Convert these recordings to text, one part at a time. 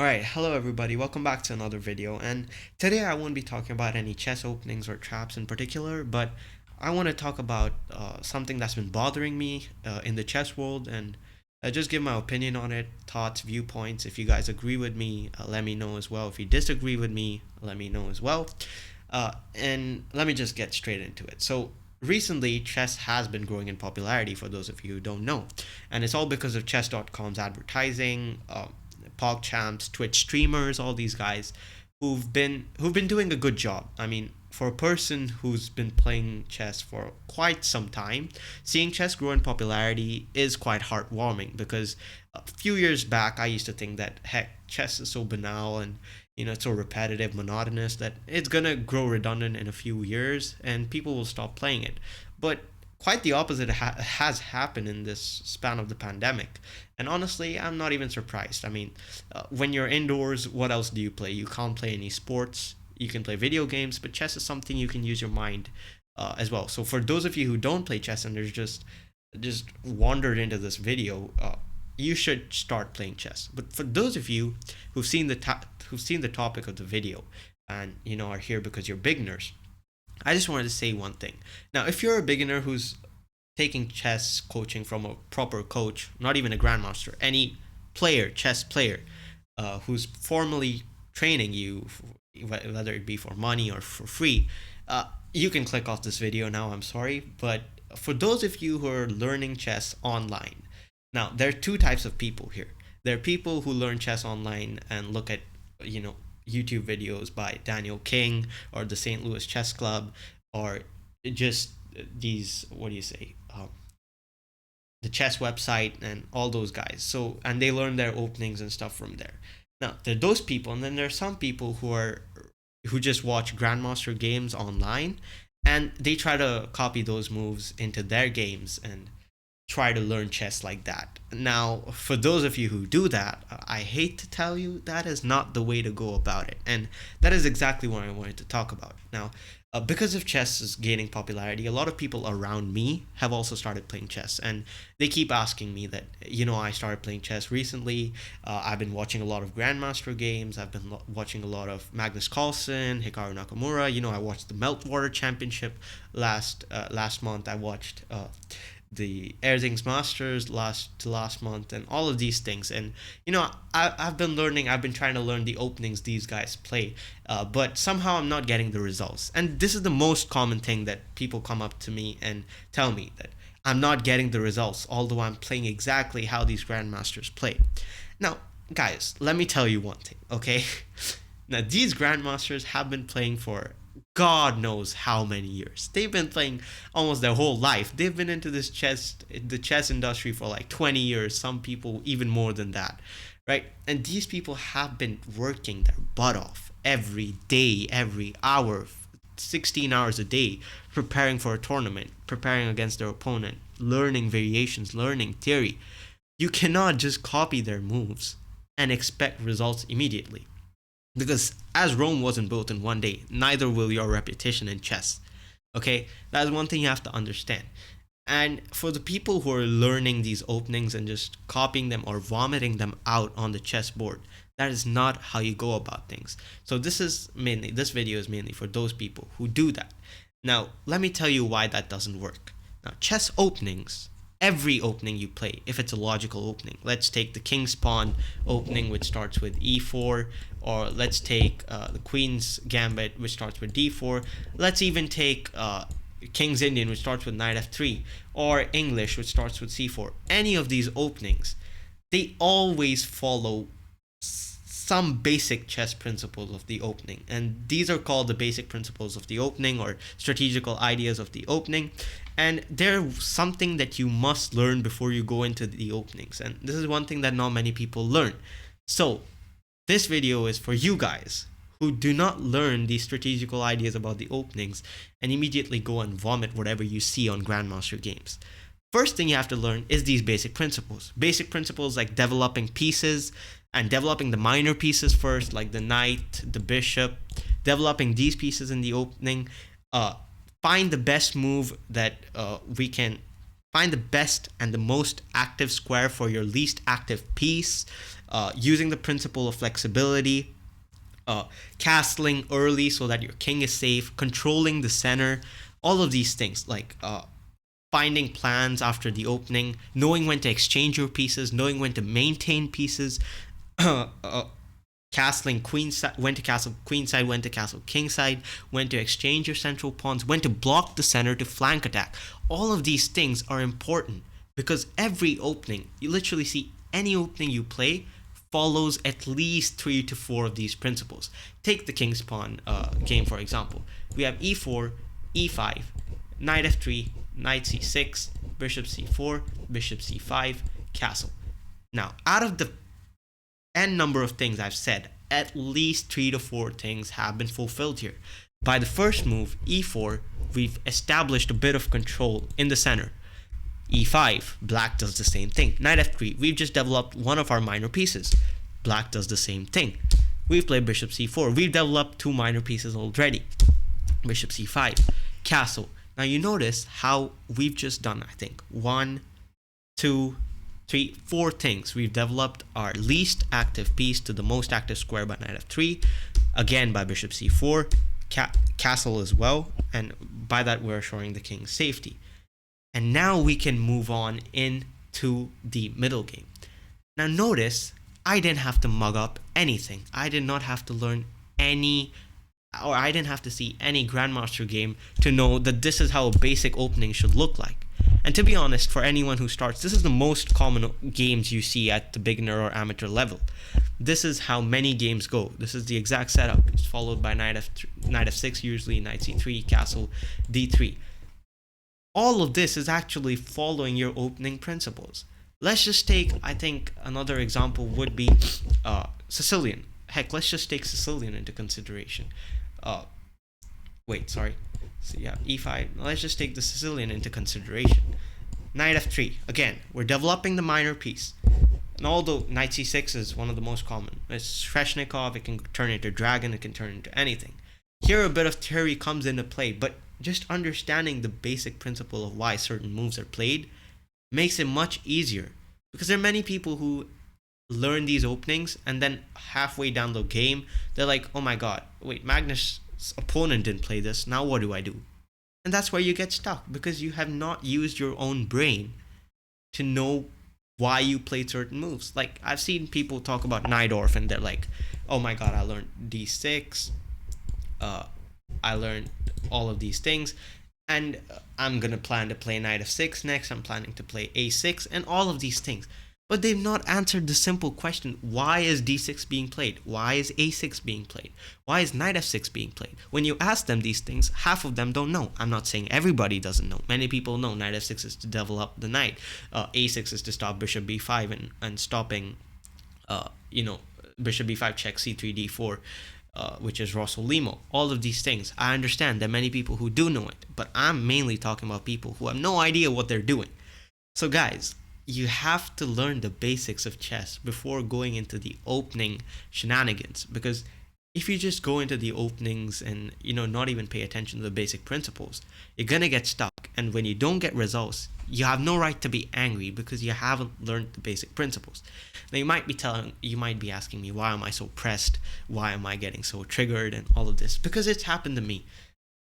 Alright, hello everybody, welcome back to another video, and today I won't be talking about any chess openings or traps in particular, but I want to talk about something that's been bothering me in the chess world, and just give my opinion on it, thoughts, viewpoints. If you guys agree with me, let me know as well. If you disagree with me, let me know as well. And let me just get straight into it. So recently, chess has been growing in popularity for those of you who don't know, and it's all because of chess.com's advertising, PogChamps, Twitch streamers, all these guys who've been doing a good job. I mean, for a person who's been playing chess for quite some time, seeing chess grow in popularity is quite heartwarming because a few years back I used to think that heck, chess is so banal and it's so repetitive, monotonous that it's gonna grow redundant in a few years and people will stop playing it. But quite the opposite has happened in this span of the pandemic. And honestly, I'm not even surprised. I mean, when you're indoors, what else do you play? You can't play any sports. You can play video games, but chess is something you can use your mind as well. So for those of you who don't play chess and there's just wandered into this video, you should start playing chess. But for those of you who've seen the topic of the video and are here because you're beginners, I just wanted to say one thing. Now, if you're a beginner who's taking chess coaching from a proper coach, not even a grandmaster, any player, chess player, who's formally training you, whether it be for money or for free, you can click off this video now. I'm sorry, but for those of you who are learning chess online, now there are two types of people here. There are people who learn chess online and look at you know YouTube videos by Daniel King or the St. Louis Chess Club, or just these, what do you say, the chess website and all those guys. So, and they learn their openings and stuff from there. Now there are those people, and then there are some people who just watch grandmaster games online and they try to copy those moves into their games and try to learn chess like that. Now, for those of you who do that, I hate to tell you that is not the way to go about it. And that is exactly what I wanted to talk about. Now, because of chess is gaining popularity, a lot of people around me have also started playing chess. And they keep asking me that, I started playing chess recently. I've been watching a lot of Grandmaster games. I've been watching a lot of Magnus Carlsen, Hikaru Nakamura. I watched the Meltwater Championship last month. I watched the Erdings Masters last month, and all of these things. And I've been learning. I've been trying to learn the openings these guys play, but somehow I'm not getting the results. And this is the most common thing that people come up to me and tell me, that I'm not getting the results, although I'm playing exactly how these grandmasters play. Now, guys, let me tell you one thing, okay? Now, these grandmasters have been playing for God knows how many years. They've been playing almost their whole life. They've been into the chess industry for like 20 years, some people even more than that, right? And these people have been working their butt off every day, every hour, 16 hours a day, preparing for a tournament, preparing against their opponent, learning variations, learning theory. You cannot just copy their moves and expect results immediately. Because as Rome wasn't built in one day, neither will your reputation in chess. Okay, that is one thing you have to understand. And for the people who are learning these openings and just copying them or vomiting them out on the chessboard, that is not how you go about things. So this video is mainly for those people who do that. Now, let me tell you why that doesn't work. Now, chess openings, every opening you play, if it's a logical opening. Let's take the king's pawn opening, which starts with e4, or let's take the queen's gambit, which starts with d4. Let's even take king's Indian, which starts with knight f3, or English, which starts with c4. Any of these openings, they always follow some basic chess principles of the opening, and these are called the basic principles of the opening or strategical ideas of the opening, and they're something that you must learn before you go into the openings, and this is one thing that not many people learn. So this video is for you guys who do not learn these strategical ideas about the openings and immediately go and vomit whatever you see on grandmaster games. First thing you have to learn is these basic principles. Basic principles like developing pieces and developing the minor pieces first, like the knight, the bishop, developing these pieces in the opening. Find the best move that we can Find the best and the most active square for your least active piece, using the principle of flexibility, castling early so that your king is safe, controlling the center, all of these things, like finding plans after the opening, knowing when to exchange your pieces, knowing when to maintain pieces, castling queen side, when to castle queen side, when to castle king side, when to exchange your central pawns, when to block the center to flank attack. All of these things are important because every opening, you literally see any opening you play follows at least 3 to 4 of these principles. Take the king's pawn game, for example. We have e4, e5, knight f3, knight c6, bishop c4, bishop c5, castle. Now, out of the n number of things I've said, at least 3 to 4 things have been fulfilled here. By the first move, e4, we've established a bit of control in the center. e5, black does the same thing. Knight f3, we've just developed one of our minor pieces. Black does the same thing. We've played bishop c4, we've developed 2 minor pieces already. Bishop c5, castle. Now you notice how we've just done, I think, 1, 2, 3, 4 things. We've developed our least active piece to the most active square by knight f3, again by bishop c4, castle as well, and by that we're assuring the king's safety. And now we can move on into the middle game. Now notice, I didn't have to mug up anything. I did not have to learn I didn't have to see any Grandmaster game to know that this is how a basic opening should look like. And to be honest, for anyone who starts, this is the most common games you see at the beginner or amateur level. This is how many games go. This is the exact setup. It's followed by knight f6 usually, knight c3, castle, d3. All of this is actually following your opening principles. Let's just take, I think another example would be Sicilian. Heck, let's just take Sicilian into consideration. So yeah, e5. Let's just take the Sicilian into consideration. Knight f3. Again, we're developing the minor piece. And although knight c6 is one of the most common, it's Sveshnikov, it can turn into dragon, it can turn into anything. Here a bit of theory comes into play, but just understanding the basic principle of why certain moves are played makes it much easier. Because there are many people who learn these openings and then halfway down the game, they're like, oh my god, wait, Magnus' opponent didn't play this, now what do I do? And that's where you get stuck, because you have not used your own brain to know why you played certain moves. Like, I've seen people talk about Najdorf and they're like, oh my god, I learned d6, I learned all of these things, and I'm gonna plan to play knight f6 next, I'm planning to play a6, and all of these things. But they've not answered the simple question, why is d6 being played? Why is a6 being played? Why is knight f6 being played? When you ask them these things, half of them don't know. I'm not saying everybody doesn't know. Many people know knight f6 is to develop the knight. A6 is to stop bishop b5 and stopping, bishop b5 check c3 d4, which is Rossolimo. All of these things. I understand there are many people who do know it, but I'm mainly talking about people who have no idea what they're doing. So guys, you have to learn the basics of chess before going into the opening shenanigans, because if you just go into the openings and not even pay attention to the basic principles, you're gonna get stuck. And when you don't get results, you have no right to be angry because you haven't learned the basic principles. Now you might be asking me, why am I so pressed? Why am I getting so triggered and all of this? Because it's happened to me.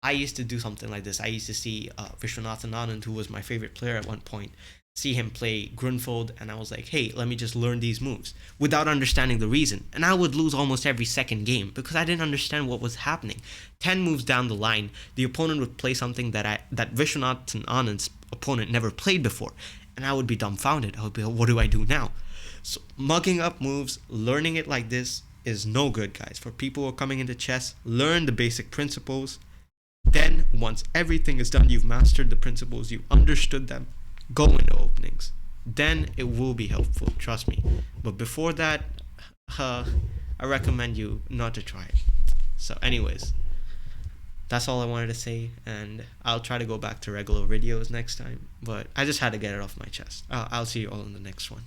I used to do something like this. I used to see Viswanathan Anand, who was my favorite player at one point, see him play Grunfeld, and I was like, hey, let me just learn these moves without understanding the reason. And I would lose almost every second game because I didn't understand what was happening. 10 moves down the line, the opponent would play something that Viswanathan Anand's opponent never played before, and I would be dumbfounded. I would be like, what do I do now? So mugging up moves, learning it like this is no good, guys. For people who are coming into chess, learn the basic principles. Then once everything is done, you've mastered the principles, you understood them, go into openings. Then it will be helpful, trust me. But before that, I recommend you not to try it. So anyways, that's all I wanted to say, and I'll try to go back to regular videos next time, but I just had to get it off my chest. I'll see you all in the next one.